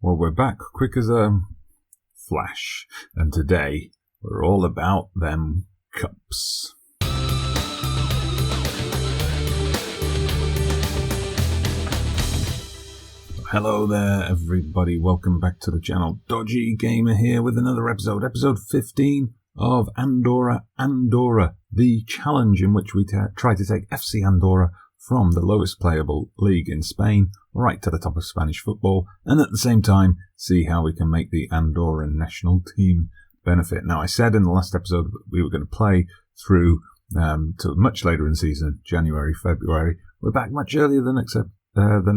Well, we're back quick as a flash, and today we're all about them cups. Hello there, everybody. Welcome back to the channel. Dodgy Gamer here with another episode 15 of Andorra, the challenge in which we try to take FC Andorra from the lowest playable league in Spain right to the top of Spanish football, and at the same time see how we can make the Andorran national team benefit. Now, I said in the last episode that we were going to play through to much later in the season, January, February. We're back much earlier than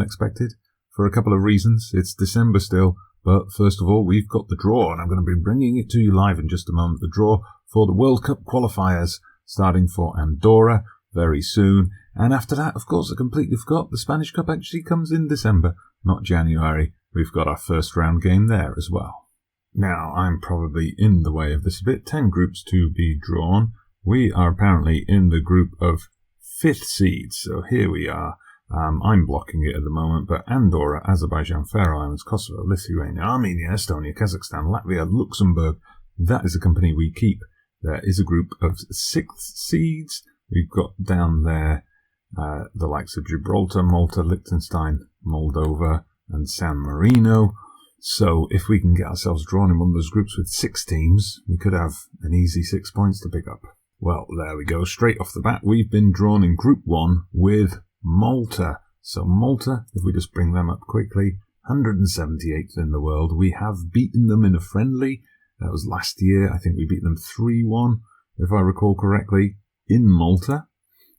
expected for a couple of reasons. It's December still, but first of all, we've got the draw, and I'm going to be bringing it to you live in just a moment. The draw for the World Cup qualifiers starting for Andorra very soon. And after that, of course, I completely forgot, the Spanish Cup actually comes in December, not January. We've got our first round game there as well. Now, I'm probably in the way of this a bit. 10 groups to be drawn. We are apparently in the group of 5th seeds, so here we are. I'm blocking it at the moment, but Andorra, Azerbaijan, Faroe Islands, Kosovo, Lithuania, Armenia, Estonia, Kazakhstan, Latvia, Luxembourg. That is the company we keep. There is a group of 6th seeds. We've got down there the likes of Gibraltar, Malta, Liechtenstein, Moldova, and San Marino. So if we can get ourselves drawn in one of those groups with 6 teams, we could have an easy 6 points to pick up. Well, there we go. Straight off the bat, we've been drawn in Group 1 with Malta. So Malta, if we just bring them up quickly, 178th in the world. We have beaten them in a friendly. That was last year. I think we beat them 3-1, if I recall correctly, in Malta.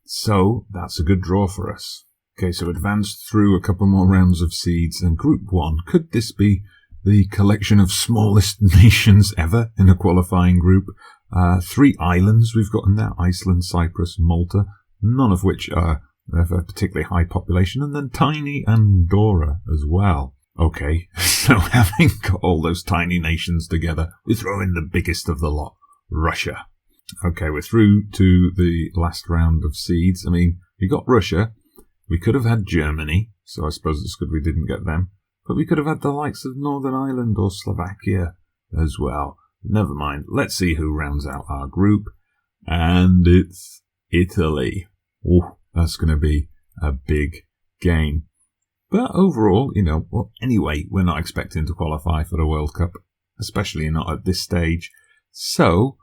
So that's a good draw for us. Okay, so advanced through a couple more rounds of seeds, and Group 1, could this be the collection of smallest nations ever in a qualifying group? 3 islands we've got in there: Iceland, Cyprus, Malta, none of which are of a particularly high population, and then tiny Andorra as well. Okay, so having got all those tiny nations together, we throw in the biggest of the lot, Russia. Okay, we're through to the last round of seeds. I mean, we got Russia. We could have had Germany, so I suppose it's good we didn't get them. But we could have had the likes of Northern Ireland or Slovakia as well. Never mind. Let's see who rounds out our group. And it's Italy. Oh, that's going to be a big game. But overall, anyway, we're not expecting to qualify for the World Cup, especially not at this stage. So,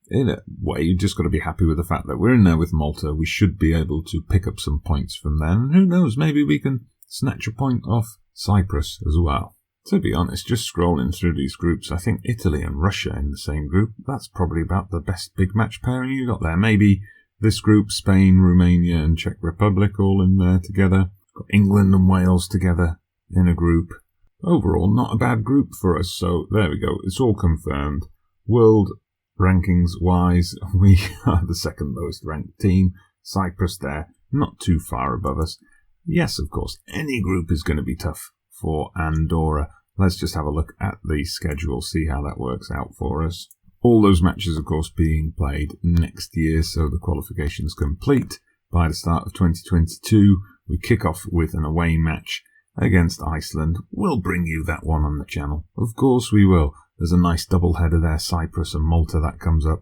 in a way, you just got to be happy with the fact that we're in there with Malta. We should be able to pick up some points from them. And who knows, maybe we can snatch a point off Cyprus as well. To be honest, just scrolling through these groups, I think Italy and Russia in the same group, that's probably about the best big match pairing you got there. Maybe this group, Spain, Romania and Czech Republic all in there together. Got England and Wales together in a group. Overall, not a bad group for us. So there we go. It's all confirmed. World rankings-wise, we are the second lowest ranked team. Cyprus there, not too far above us. Yes, of course, any group is going to be tough for Andorra. Let's just have a look at the schedule, see how that works out for us. All those matches, of course, being played next year, so the qualification's complete. By the start of 2022, we kick off with an away match against Iceland. We'll bring you that one on the channel. Of course we will. There's a nice double-header there, Cyprus and Malta, that comes up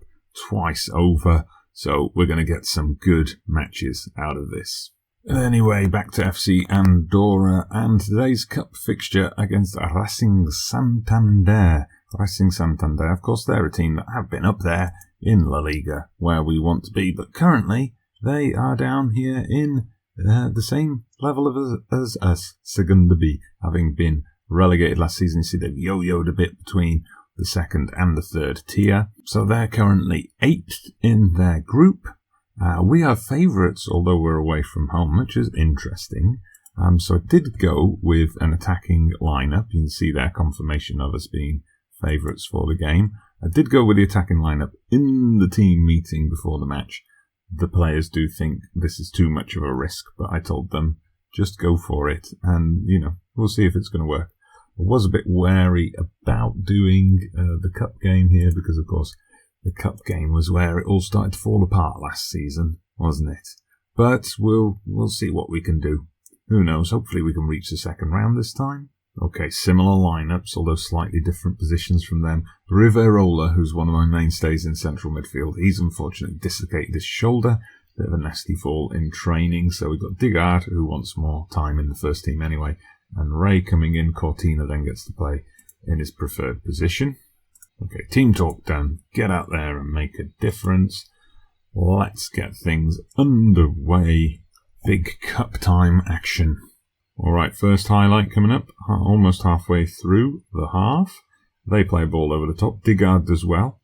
twice over. So we're going to get some good matches out of this. Anyway, back to FC Andorra and today's cup fixture against Racing Santander. Racing Santander, of course, they're a team that have been up there in La Liga, where we want to be. But currently, they are down here in the same level as us, Segunda B, having been relegated last season. You see they've yo-yoed a bit between the second and the third tier. So they're currently 8th in their group. We are favourites, although we're away from home, which is interesting. So I did go with an attacking lineup. You can see there confirmation of us being favourites for the game. I did go with the attacking lineup in the team meeting before the match. The players do think this is too much of a risk, but I told them just go for it, and we'll see if it's going to work. I was a bit wary about doing the cup game here because, of course, the cup game was where it all started to fall apart last season, wasn't it? But we'll see what we can do. Who knows? Hopefully we can reach the second round this time. Okay, similar lineups, although slightly different positions from them. Riverola, who's one of my mainstays in central midfield, he's unfortunately dislocated his shoulder. Bit of a nasty fall in training. So we've got Digard, who wants more time in the first team anyway. And Ray coming in. Cortina then gets to play in his preferred position. Okay, team talk done. Get out there and make a difference. Let's get things underway. Big cup time action. Alright, first highlight coming up. Almost halfway through the half. They play a ball over the top. Digard does well.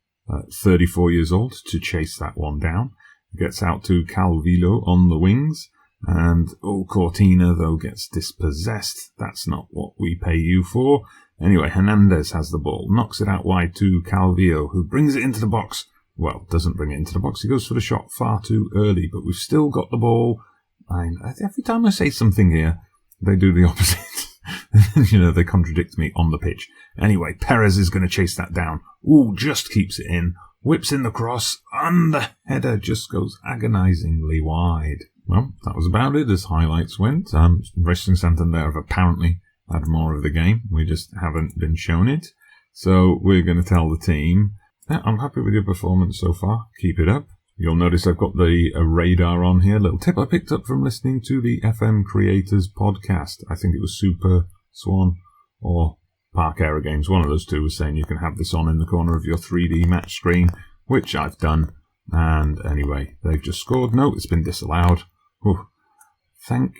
34 years old to chase that one down. Gets out to Calvillo on the wings. And, Cortina, though, gets dispossessed. That's not what we pay you for. Anyway, Hernandez has the ball. Knocks it out wide to Calvillo, who brings it into the box. Well, doesn't bring it into the box. He goes for the shot far too early. But we've still got the ball. Every time I say something here, they do the opposite. They contradict me on the pitch. Anyway, Perez is going to chase that down. Just keeps it in. Whips in the cross, and the header just goes agonizingly wide. Well, that was about it as highlights went. Racing Santander have apparently had more of the game. We just haven't been shown it. So we're going to tell the team, I'm happy with your performance so far. Keep it up. You'll notice I've got the radar on here. Little tip I picked up from listening to the FM Creators podcast. I think it was Super Swan or Park Aero Games, one of those two, was saying you can have this on in the corner of your 3D match screen, which I've done. And anyway, they've just scored. No, it's been disallowed. Thank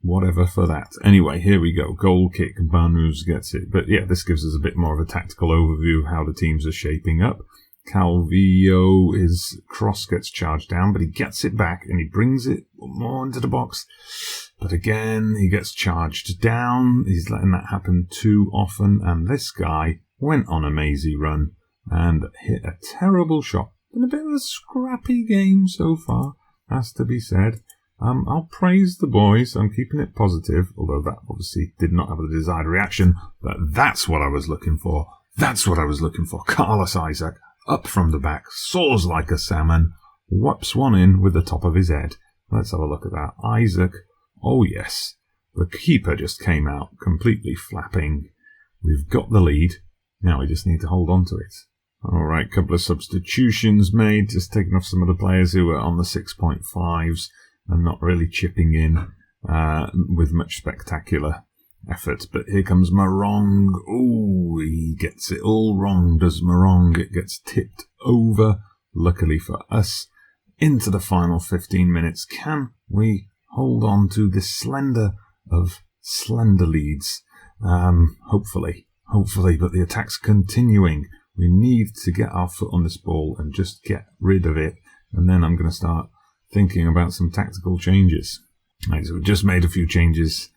whatever for that. Anyway, here we go. Goal kick. Banus gets it. But yeah, this gives us a bit more of a tactical overview of how the teams are shaping up. Calvillo, his cross gets charged down, but he gets it back and he brings it more into the box. But again, he gets charged down. He's letting that happen too often. And this guy went on a mazy run and hit a terrible shot. Been a bit of a scrappy game so far, has to be said. I'll praise the boys. I'm keeping it positive, although that obviously did not have the desired reaction. But that's what I was looking for. That's what I was looking for. Carlos Isaac, up from the back, soars like a salmon, whaps one in with the top of his head. Let's have a look at that. Isaac. Oh, yes. The keeper just came out completely flapping. We've got the lead. Now we just need to hold on to it. All right, couple of substitutions made. Just taking off some of the players who were on the 6.5s and not really chipping in with much spectacular effort. But here comes Morong. Oh, he gets it all wrong, does Morong. It gets tipped over, luckily for us, into the final 15 minutes. Can we hold on to this slender of slender leads? Hopefully, but the attack's continuing. We need to get our foot on this ball and just get rid of it. And then I'm going to start thinking about some tactical changes. Right, so we've just made a few changes.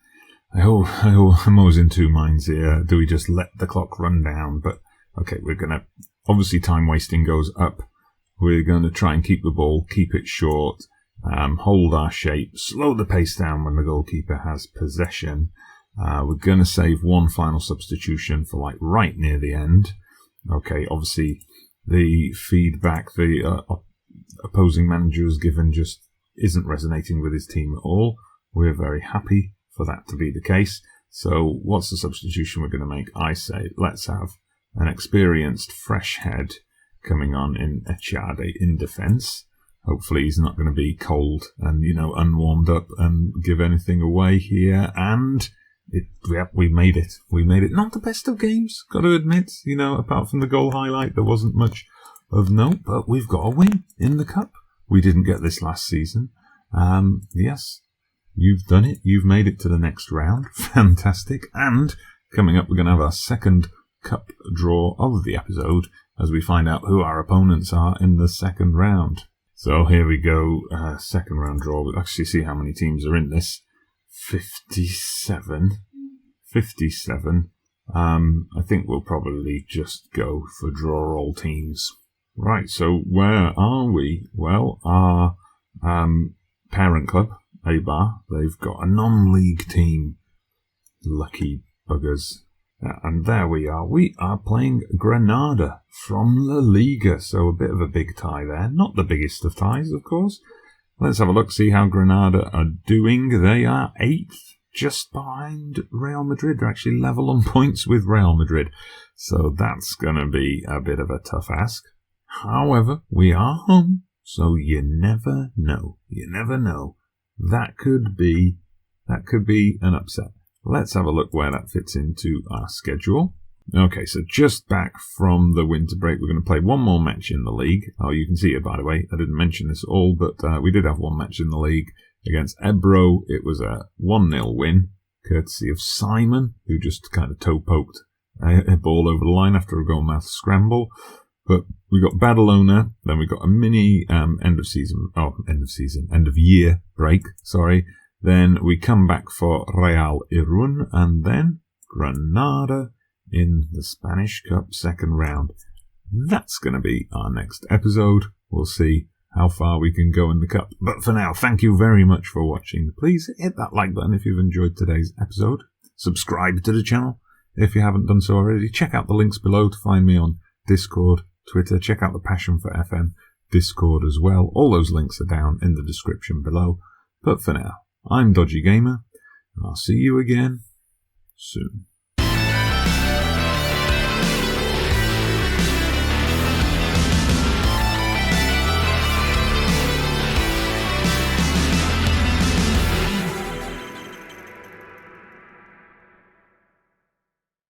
I'm always in two minds here. Do we just let the clock run down? But, okay, we're going to... Obviously, time wasting goes up. We're going to try and keep the ball, keep it short, hold our shape, slow the pace down when the goalkeeper has possession. We're going to save one final substitution for, like, right near the end. Okay, obviously, the feedback the opposing manager has given just isn't resonating with his team at all. We're very happy for that to be the case. So what's the substitution we're going to make? I say let's have an experienced fresh head coming on in Echade in defence. Hopefully he's not going to be cold and, unwarmed up and give anything away here. And we made it. We made it. Not the best of games, got to admit. Apart from the goal highlight, there wasn't much of note. But we've got a win in the cup. We didn't get this last season. Yes, you've done it. You've made it to the next round. Fantastic. And coming up, we're going to have our second cup draw of the episode as we find out who our opponents are in the second round. So here we go. Second round draw. We'll actually see how many teams are in this. 57. I think we'll probably just go for draw all teams. Right, so where are we? Well, our parent club, Eibar, they've got a non-league team. Lucky buggers. And there we are. We are playing Granada from La Liga, so a bit of a big tie there. Not the biggest of ties, of course. Let's have a look, see how Granada are doing. They are 8th, just behind Real Madrid. They're actually level on points with Real Madrid. So that's going to be a bit of a tough ask. However, we are home, so you never know. You never know. That could be an upset. Let's have a look where that fits into our schedule. Okay, so just back from the winter break, we're going to play one more match in the league. Oh, you can see it, by the way. I didn't mention this all, but we did have one match in the league against Ebro. It was a 1-0 win, courtesy of Simon, who just kind of toe-poked a ball over the line after a goal-mouth scramble. But we got Badalona, then we got a mini end of year break, sorry. Then we come back for Real Irun, and then Granada in the Spanish Cup second round. That's going to be our next episode. We'll see how far we can go in the cup. But for now, thank you very much for watching. Please hit that like button if you've enjoyed today's episode. Subscribe to the channel if you haven't done so already. Check out the links below to find me on Discord, Twitter. Check out the Passion for FM Discord as well. All those links are down in the description below. But for now, I'm Dodgy Gamer, and I'll see you again soon.